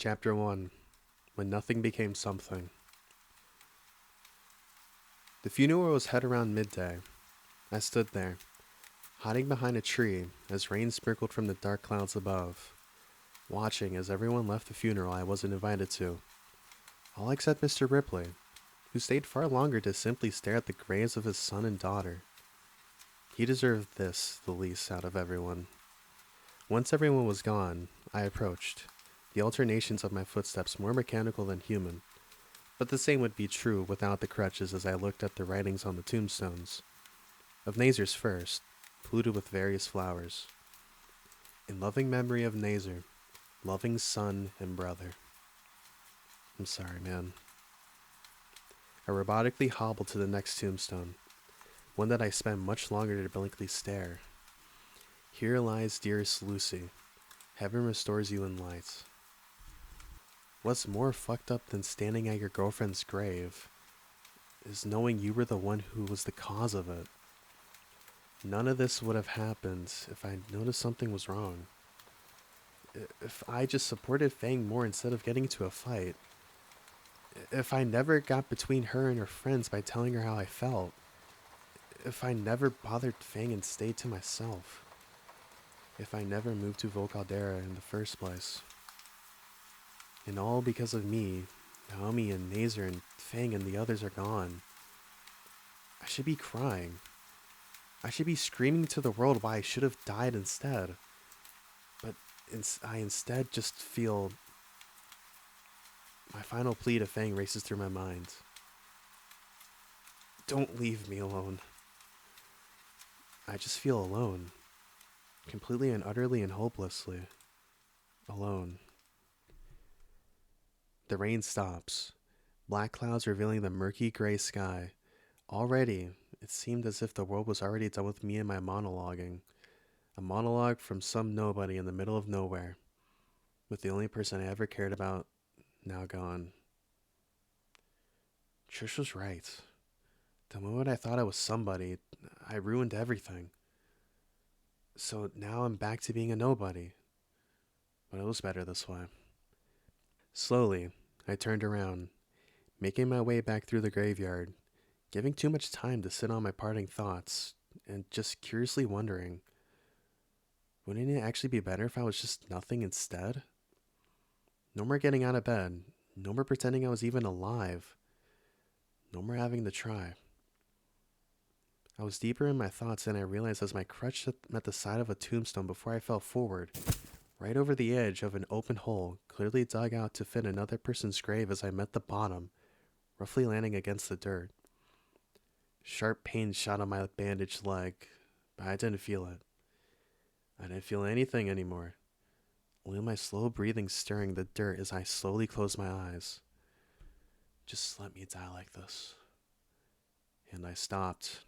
Chapter 1. When Nothing Became Something. The funeral was held around midday. I stood there, hiding behind a tree as rain sprinkled from the dark clouds above, watching as everyone left the funeral I wasn't invited to. All except Mr. Ripley, who stayed far longer to simply stare at the graves of his son and daughter. He deserved this the least out of everyone. Once everyone was gone, I approached, the alternations of my footsteps more mechanical than human, but the same would be true without the crutches as I looked at the writings on the tombstones. Of Nazar's first, polluted with various flowers. In loving memory of Nazar, loving son and brother. I'm sorry, man. I robotically hobbled to the next tombstone, one that I spent much longer to blankly stare. Here lies dearest Lucy. Heaven restores you in light. What's more fucked up than standing at your girlfriend's grave is knowing you were the one who was the cause of it. None of this would have happened if I noticed something was wrong. If I just supported Fang more instead of getting into a fight. If I never got between her and her friends by telling her how I felt. If I never bothered Fang and stayed to myself. If I never moved to Volcaldera in the first place. And all because of me, Naomi and Nazar and Fang and the others are gone. I should be crying. I should be screaming to the world why I should have died instead. But I instead just feel... My final plea to Fang races through my mind. Don't leave me alone. I just feel alone. Completely and utterly and hopelessly. Alone. The rain stops, black clouds revealing the murky gray sky. Already, it seemed as if the world was already done with me and my monologuing. A monologue from some nobody in the middle of nowhere, with the only person I ever cared about now gone. Trish was right. The moment I thought I was somebody, I ruined everything. So now I'm back to being a nobody. But it was better this way. Slowly, I turned around, making my way back through the graveyard, giving too much time to sit on my parting thoughts, and just curiously wondering, wouldn't it actually be better if I was just nothing instead? No more getting out of bed, no more pretending I was even alive, no more having to try. I was deeper in my thoughts than I realized as my crutch met the side of a tombstone before I fell forward, right over the edge of an open hole, clearly dug out to fit another person's grave as I met the bottom, roughly landing against the dirt. Sharp pain shot on my bandaged leg, but I didn't feel it. I didn't feel anything anymore. Only my slow breathing stirring the dirt as I slowly closed my eyes. Just let me die like this. And I stopped.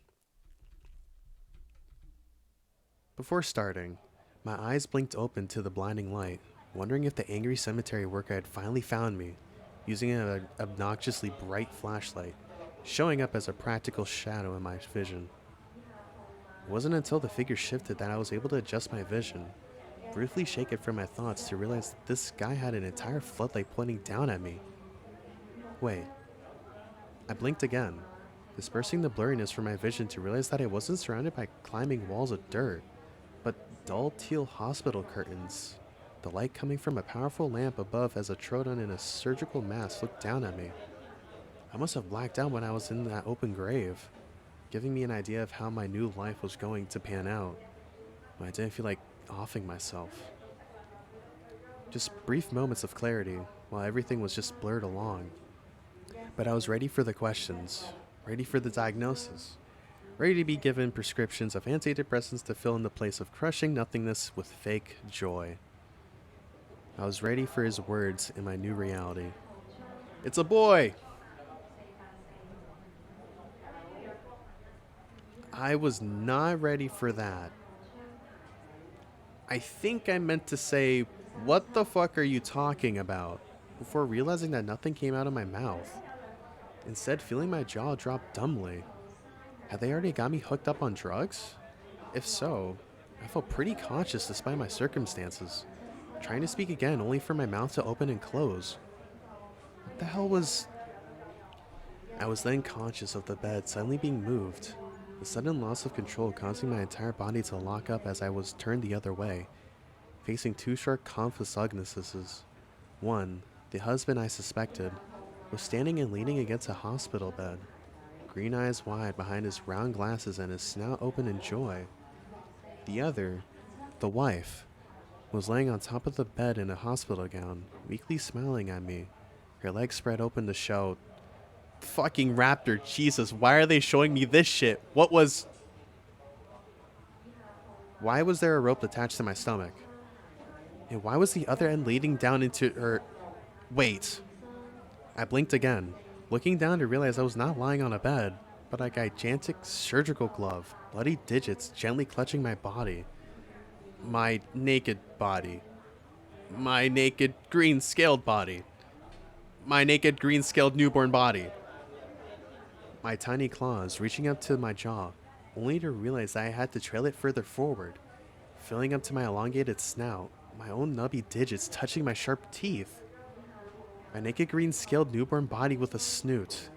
Before starting, my eyes blinked open to the blinding light, wondering if the angry cemetery worker had finally found me, using an obnoxiously bright flashlight, showing up as a practical shadow in my vision. It wasn't until the figure shifted that I was able to adjust my vision, briefly shake it from my thoughts to realize that this guy had an entire floodlight pointing down at me. Wait. I blinked again, dispersing the blurriness from my vision to realize that I wasn't surrounded by climbing walls of dirt, but dull teal hospital curtains, the light coming from a powerful lamp above as a Troodon in a surgical mask looked down at me. I must have blacked out when I was in that open grave, giving me an idea of how my new life was going to pan out, but I didn't feel like offing myself. Just brief moments of clarity, while everything was just blurred along. But I was ready for the questions, ready for the diagnosis, ready to be given prescriptions of antidepressants to fill in the place of crushing nothingness with fake joy. I was ready for his words in my new reality. It's a boy! I was not ready for that. I think I meant to say, what the fuck are you talking about? Before realizing that nothing came out of my mouth. Instead, feeling my jaw drop dumbly. Had they already got me hooked up on drugs? If so, I felt pretty conscious despite my circumstances. trying to speak again only for my mouth to open and close. What the hell was... I was then conscious of the bed suddenly being moved, the sudden loss of control causing my entire body to lock up as I was turned the other way, facing two short confusognosuses. One, the husband I suspected, was standing and leaning against a hospital bed, green eyes wide behind his round glasses and his snout open in joy. The other, the wife, was laying on top of the bed in a hospital gown, weakly smiling at me, her legs spread open to show... Fucking raptor, Jesus, why are they showing me this shit? Why was there a rope attached to my stomach? And why was the other end leading down into her... Wait. I blinked again, looking down to realize I was not lying on a bed, but a gigantic surgical glove, bloody digits gently clutching my body. My naked body. My naked green-scaled body. My naked green-scaled newborn body. My tiny claws reaching up to my jaw, only to realize that I had to trail it further forward, filling up to my elongated snout, my own nubby digits touching my sharp teeth. My naked green-scaled newborn body with a snoot.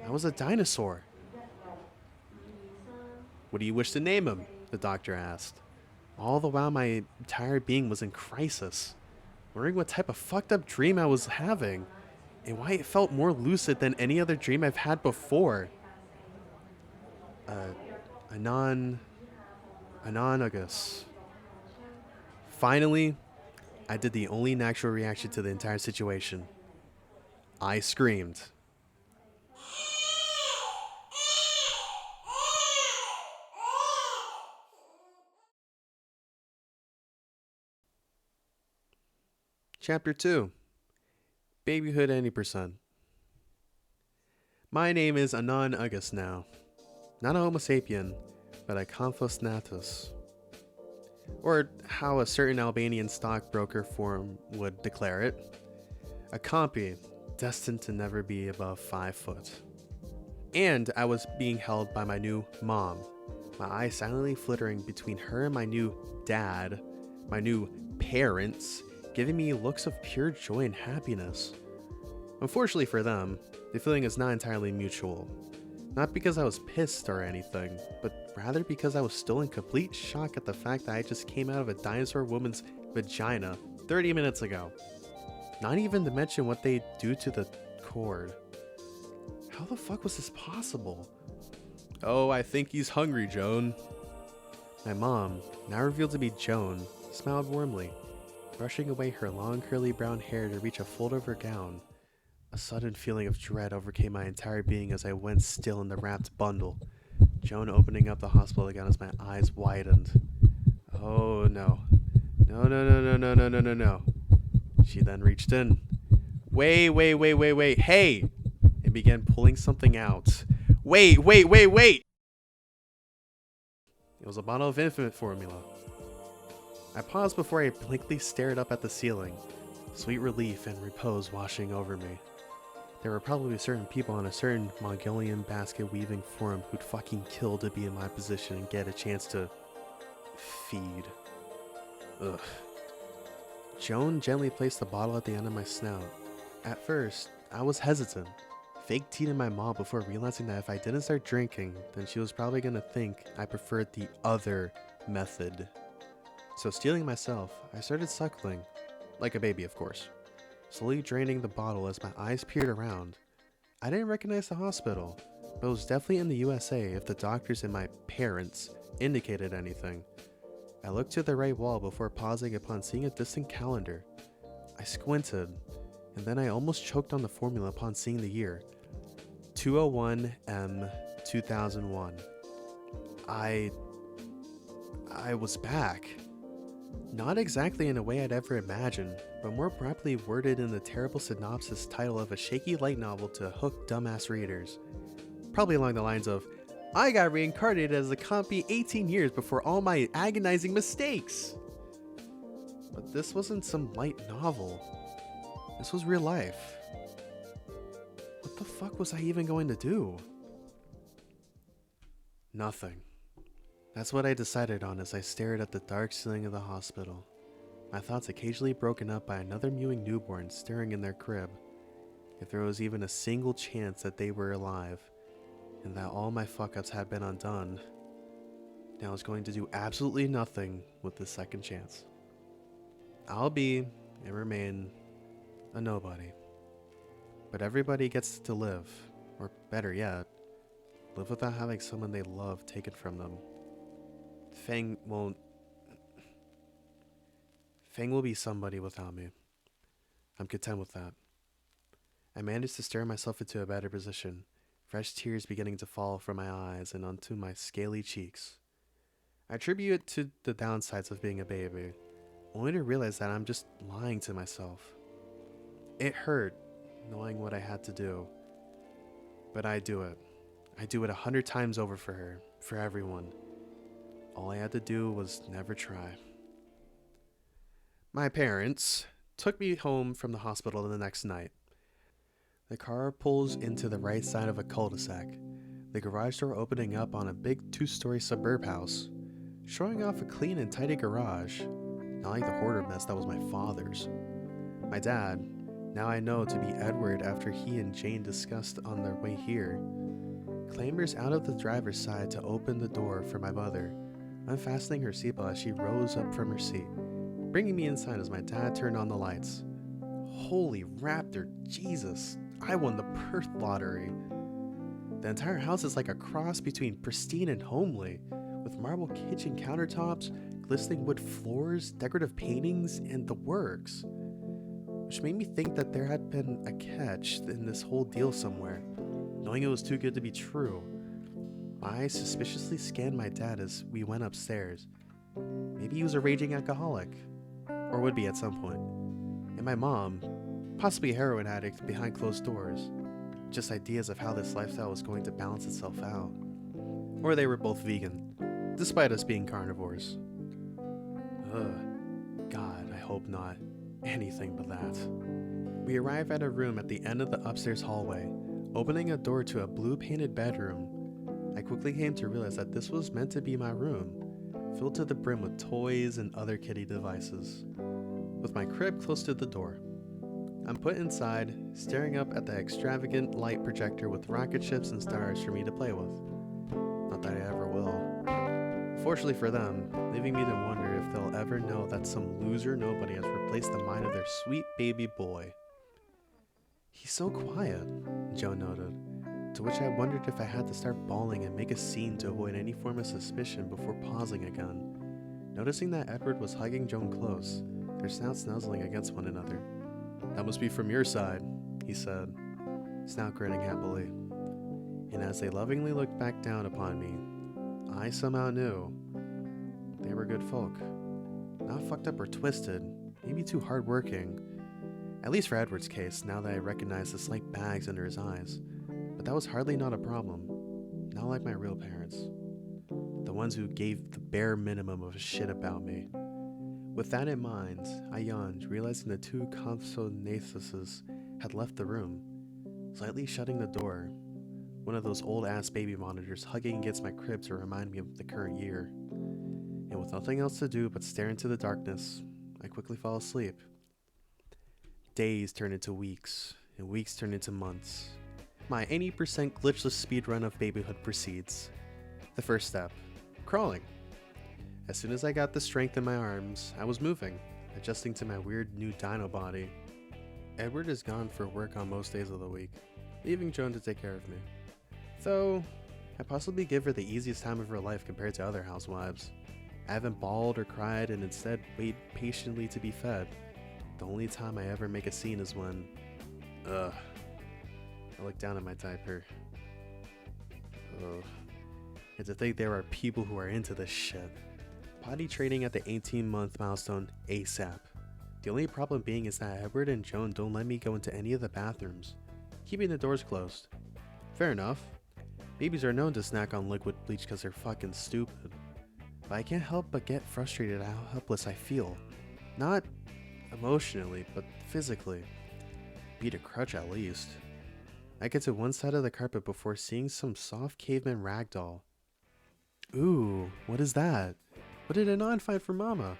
I was a dinosaur. What do you wish to name him? The doctor asked. All the while my entire being was in crisis, wondering what type of fucked up dream I was having, and why it felt more lucid than any other dream I've had before. Anonymous. Finally, I did the only natural reaction to the entire situation. I screamed. Chapter 2. Babyhood any percent. My name is Anon Ugus now. Not a Homo sapien, but a Conthos natus. Or how a certain Albanian stockbroker forum would declare it. A compy, destined to never be above 5 foot. And I was being held by my new mom, my eyes silently flittering between her and my new dad, my new parents, giving me looks of pure joy and happiness. Unfortunately for them, the feeling is not entirely mutual. Not because I was pissed or anything, but rather because I was still in complete shock at the fact that I just came out of a dinosaur woman's vagina 30 minutes ago. Not even to mention what they do to the cord. How the fuck was this possible? Oh, I think he's hungry, Joan. My mom, now revealed to be Joan, smiled warmly, brushing away her long curly brown hair to reach a fold of her gown. A sudden feeling of dread overcame my entire being as I went still in the wrapped bundle, Joan opening up the hospital gown as my eyes widened. Oh no. No. She then reached in. Wait. Hey! And began pulling something out. Wait! It was a bottle of infant formula. I paused before I blankly stared up at the ceiling, sweet relief and repose washing over me. There were probably certain people on a certain Mongolian basket weaving forum who'd fucking kill to be in my position and get a chance to feed. Ugh. Joan gently placed the bottle at the end of my snout. At first, I was hesitant, fake teed in my maw before realizing that if I didn't start drinking, then she was probably gonna think I preferred the other method. So stealing myself, I started suckling, like a baby of course, slowly draining the bottle as my eyes peered around. I didn't recognize the hospital, but it was definitely in the USA if the doctors and my parents indicated anything. I looked to the right wall before pausing upon seeing a distant calendar. I squinted, and then I almost choked on the formula upon seeing the year. 201M 2001. I was back. Not exactly in a way I'd ever imagined, but more properly worded in the terrible synopsis title of a shaky light novel to hook dumbass readers. Probably along the lines of, I got reincarnated as a compy 18 years before all my agonizing mistakes. But this wasn't some light novel. This was real life. What the fuck was I even going to do? Nothing. That's what I decided on as I stared at the dark ceiling of the hospital. my thoughts occasionally broken up by another mewing newborn staring in their crib. If there was even a single chance that they were alive, and that all my fuck-ups had been undone, now I was going to do absolutely nothing with this second chance. I'll be, and remain, a nobody. But everybody gets to live, or better yet, live without having someone they love taken from them. Fang will be somebody without me. I'm content with that. I managed to stir myself into a better position, fresh tears beginning to fall from my eyes and onto my scaly cheeks. I attribute it to the downsides of being a baby, only to realize that I'm just lying to myself. It hurt, knowing what I had to do, but I do it. I do it 100 times over for her, for everyone. All I had to do was never try. My parents took me home from the hospital the next night. The car pulls into the right side of a cul-de-sac, the garage door opening up on a big 2-story suburb house, showing off a clean and tidy garage, not like the hoarder mess that was my father's. My dad, now I know to be Edward after he and Jane discussed on their way here, clambers out of the driver's side to open the door for my mother, unfastening her seatbelt as she rose up from her seat, bringing me inside as my dad turned on the lights. Holy raptor, Jesus, I won the birth lottery. The entire house is like a cross between pristine and homely, with marble kitchen countertops, glistening wood floors, decorative paintings, and the works. Which made me think that there had been a catch in this whole deal somewhere, knowing it was too good to be true. My eyes suspiciously scanned my dad as we went upstairs. Maybe he was a raging alcoholic, or would be at some point. And my mom, possibly a heroin addict behind closed doors. Just ideas of how this lifestyle was going to balance itself out. Or they were both vegan, despite us being carnivores. Ugh, God, I hope not. Anything but that. We arrive at a room at the end of the upstairs hallway, opening a door to a blue-painted bedroom. I quickly came to realize that this was meant to be my room, filled to the brim with toys and other kiddie devices, with my crib close to the door. I'm put inside, staring up at the extravagant light projector with rocket ships and stars for me to play with. Not that I ever will. Fortunately for them, leaving me to wonder if they'll ever know that some loser nobody has replaced the mind of their sweet baby boy. He's so quiet, Joe noted, to which I wondered if I had to start bawling and make a scene to avoid any form of suspicion before pausing again, noticing that Edward was hugging Joan close, their snouts nuzzling against one another. That must be from your side, he said, snout grinning happily. And as they lovingly looked back down upon me, I somehow knew they were good folk. Not fucked up or twisted, maybe too hardworking. At least for Edward's case, now that I recognized the slight bags under his eyes. But that was hardly not a problem. Not like my real parents. The ones who gave the bare minimum of a shit about me. With that in mind, I yawned, realizing the two consonathuses had left the room, slightly shutting the door. One of those old-ass baby monitors hugging against my crib to remind me of the current year. And with nothing else to do but stare into the darkness, I quickly fell asleep. Days turned into weeks, and weeks turned into months. My 80% glitchless speedrun of babyhood proceeds. The first step, crawling. As soon as I got the strength in my arms, I was moving, adjusting to my weird new dino body. Edward is gone for work on most days of the week, leaving Joan to take care of me. Though, I possibly give her the easiest time of her life compared to other housewives. I haven't bawled or cried and instead wait patiently to be fed. The only time I ever make a scene is when, I look down at my diaper. And to think there are people who are into this shit. Potty training at the 18-month milestone ASAP. The only problem being is that Edward and Joan don't let me go into any of the bathrooms, keeping the doors closed. Fair enough. Babies are known to snack on liquid bleach because they're fucking stupid. But I can't help but get frustrated at how helpless I feel. Not emotionally, but physically. Beat a crutch at least. I get to one side of the carpet before seeing some soft caveman ragdoll. Ooh, what is that? What did Anon find for Mama?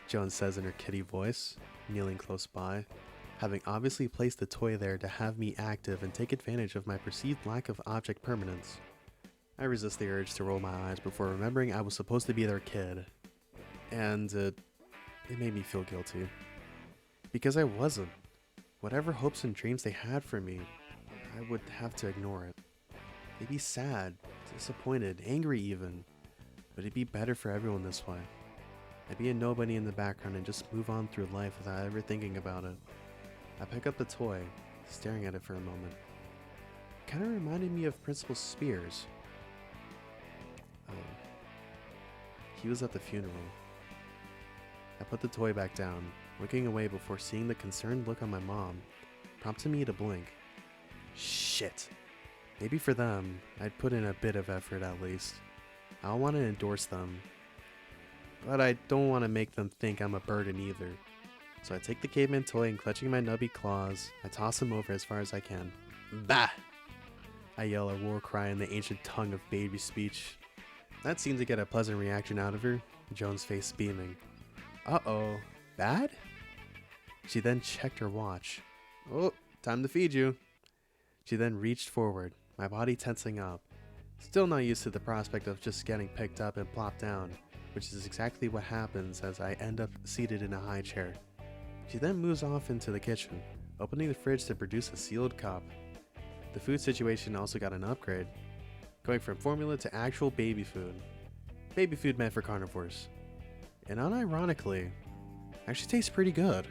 Joan says in her kitty voice, kneeling close by, having obviously placed the toy there to have me active and take advantage of my perceived lack of object permanence. I resist the urge to roll my eyes before remembering I was supposed to be their kid. And it made me feel guilty. Because I wasn't. Whatever hopes and dreams they had for me, I would have to ignore it. They'd be sad, disappointed, angry even. But it'd be better for everyone this way. I'd be a nobody in the background and just move on through life without ever thinking about it. I pick up the toy, staring at it for a moment. It kind of reminded me of Principal Spears. He was at the funeral. I put the toy back down, looking away before seeing the concerned look on my mom, prompting me to blink. Shit. Maybe for them, I'd put in a bit of effort at least. I don't want to endorse them, but I don't want to make them think I'm a burden either. So I take the caveman toy and clutching my nubby claws, I toss him over as far as I can. Bah! I yell a war cry in the ancient tongue of baby speech. That seemed to get a pleasant reaction out of her, Joan's face beaming. Uh-oh, bad? She then checked her watch. Oh, time to feed you. She then reached forward, my body tensing up. Still not used to the prospect of just getting picked up and plopped down, which is exactly what happens as I end up seated in a high chair. She then moves off into the kitchen, opening the fridge to produce a sealed cup. The food situation also got an upgrade, going from formula to actual baby food. Baby food meant for carnivores. And unironically, actually tastes pretty good.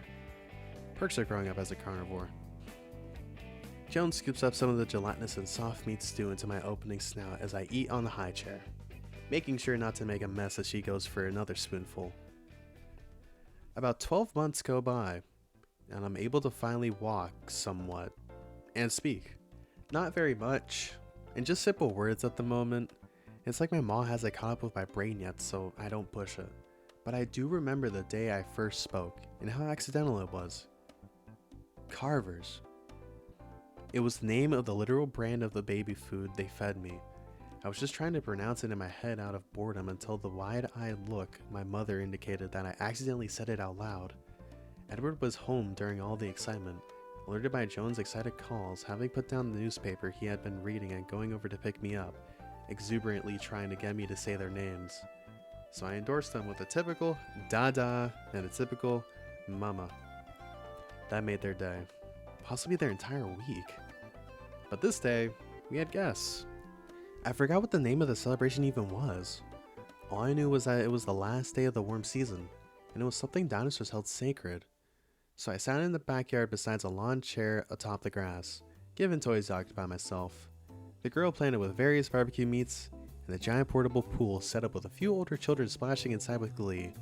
Perks of growing up as a carnivore. Joan scoops up some of the gelatinous and soft meat stew into my opening snout as I eat on the high chair, making sure not to make a mess as she goes for another spoonful. About 12 months go by, and I'm able to finally walk somewhat, and speak. Not very much, and just simple words at the moment. It's like my mom hasn't caught up with my brain yet, so I don't push it. But I do remember the day I first spoke, and how accidental it was. Carver's. It was the name of the literal brand of the baby food they fed me. I was just trying to pronounce it in my head out of boredom until the wide-eyed look my mother indicated that I accidentally said it out loud. Edward was home during all the excitement, alerted by Joan's excited calls, having put down the newspaper he had been reading and going over to pick me up, exuberantly trying to get me to say their names. So I endorsed them with a typical dada and a typical mama. That made their day, possibly their entire week. But this day, we had guests. I forgot what the name of the celebration even was. All I knew was that it was the last day of the warm season, and it was something dinosaurs held sacred. So I sat in the backyard beside a lawn chair atop the grass, given toys docked by myself. The grill planted with various barbecue meats, and the giant portable pool set up with a few older children splashing inside with glee.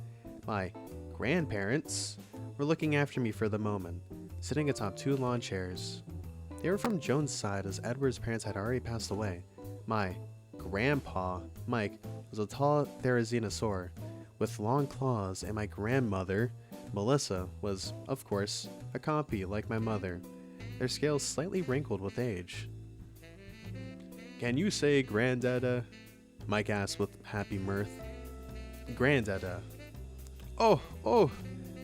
My grandparents were looking after me for the moment, sitting atop two lawn chairs. They were from Joan's side as Edward's parents had already passed away. My grandpa, Mike, was a tall therizinosaur with long claws, and my grandmother, Melissa, was, of course, a compy like my mother, their scales slightly wrinkled with age. "Can you say granddada?" Mike asked with happy mirth. "Granddada." Oh,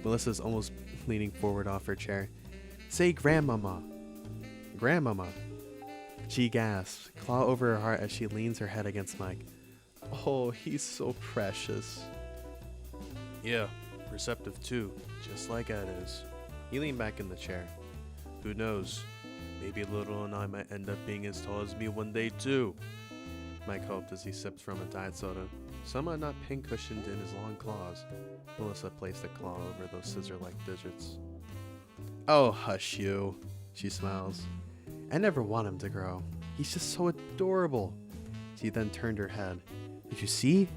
Melissa's almost leaning forward off her chair. "Say grandmama." "Grandmama." She gasps, claw over her heart as she leans her head against Mike. "Oh, he's so precious." "Yeah, receptive too, just like Ed is." He leaned back in the chair. "Who knows? Maybe little and I might end up being as tall as me one day too." Mike hoped as he sipped from a diet soda, somewhat not pin-cushioned in his long claws. Melissa placed a claw over those scissor-like digits. "Oh, hush you," she smiles. "I never want him to grow. He's just so adorable." She then turned her head. "Did you see?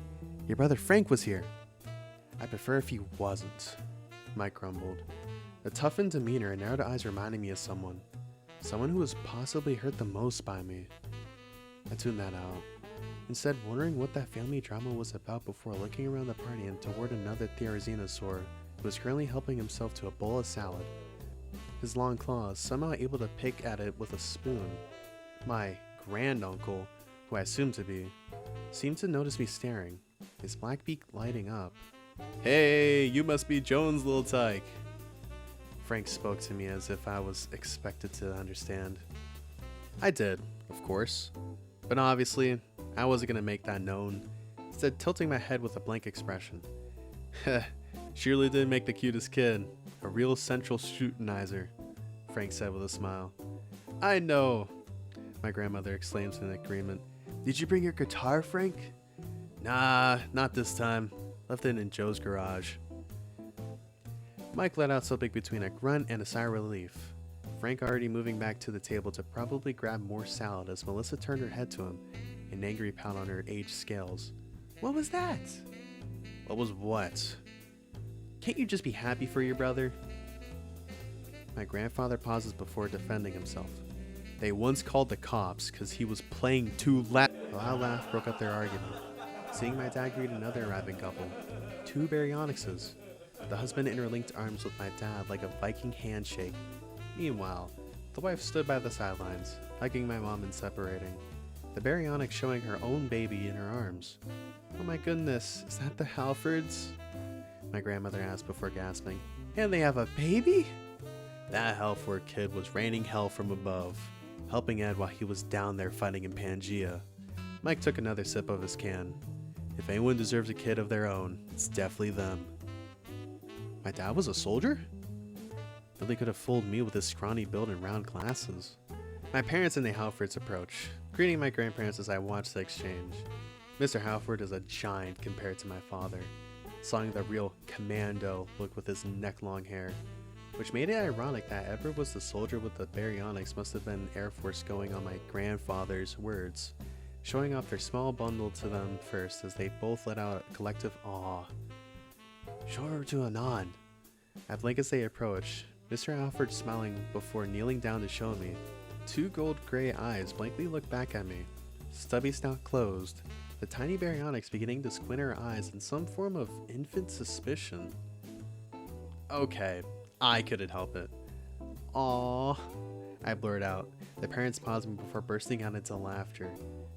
Your brother Frank was here." "I prefer if he wasn't," Mike grumbled. The toughened demeanor and narrowed eyes reminded me of someone who was possibly hurt the most by me. I tuned that out, instead wondering what that family drama was about before looking around the party and toward another therizinosaur who was currently helping himself to a bowl of salad. His long claws, somehow able to pick at it with a spoon. My granduncle, who I assumed to be, seemed to notice me staring, his black beak lighting up. Hey, you must be Jones' little tyke. Frank spoke to me as if I was expected to understand. I did, of course. But obviously, I wasn't going to make that known, instead tilting my head with a blank expression. Heh, surely did make the cutest kid. A real central scrutinizer, Frank said with a smile. I know, my grandmother exclaims in agreement. Did you bring your guitar, Frank? Nah, not this time. Left it in Joe's garage. Mike let out something between a grunt and a sigh of relief. Frank already moving back to the table to probably grab more salad as Melissa turned her head to him, an angry pound on her aged scales. What was that? What was what? Can't you just be happy for your brother? My grandfather pauses before defending himself. They once called the cops because he was playing too loud. A loud laugh broke up their argument. Seeing my dad greet another arriving couple, two baryonyxes. The husband interlinked arms with my dad like a Viking handshake. Meanwhile, the wife stood by the sidelines, hugging my mom and separating. The baryonyx showing her own baby in her arms. Oh my goodness, is that the Halfords? My grandmother asked before gasping. And they have a baby? That Halford kid was raining hell from above, helping Ed while he was down there fighting in Pangea. Mike took another sip of his can. If anyone deserves a kid of their own, it's definitely them. My dad was a soldier? Really could have fooled me with his scrawny build and round glasses. My parents and the Halfords approach, greeting my grandparents as I watch the exchange. Mr. Halford is a giant compared to my father, sawing the real commando look with his neck-long hair, which made it ironic that Edward was the soldier with the baryonyx must have been Air Force going on my grandfather's words, showing off their small bundle to them first as they both let out a collective awe. Show her to Anand. I blink as they approach, Mr. Alfred smiling before kneeling down to show me. Two gold-gray eyes blankly look back at me, stubby snout closed, the tiny baryonyx beginning to squint her eyes in some form of infant suspicion. Okay, I couldn't help it. Aww, I blurred out, the parents pausing before bursting out into laughter,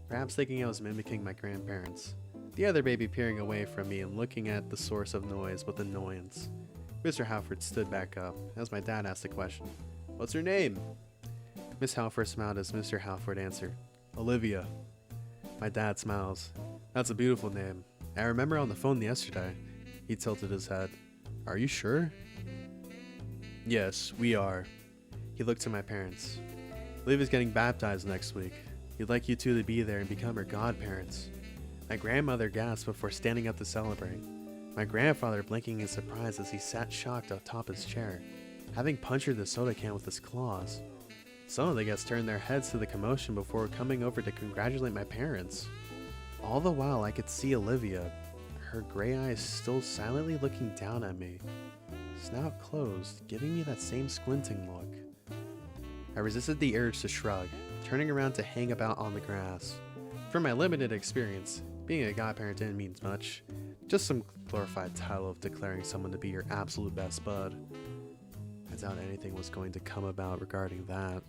perhaps thinking I was mimicking my grandparents. The other baby peering away from me and looking at the source of noise with annoyance. Mr. Halford stood back up as my dad asked the question. What's her name? Miss Halford smiled as Mr. Halford answered. Olivia. My dad smiles. That's a beautiful name. I remember on the phone yesterday. He tilted his head. Are you sure? Yes, we are. He looked to my parents. Olivia's getting baptized next week. He'd like you two to be there and become her godparents. My grandmother gasped before standing up to celebrate. My grandfather blinking in surprise as he sat shocked atop his chair, having punctured the soda can with his claws. Some of the guests turned their heads to the commotion before coming over to congratulate my parents. All the while I could see Olivia, her gray eyes still silently looking down at me, snout closed, giving me that same squinting look. I resisted the urge to shrug, turning around to hang about on the grass. From my limited experience, being a godparent didn't mean much, just some glorified title of declaring someone to be your absolute best bud. I doubt anything was going to come about regarding that.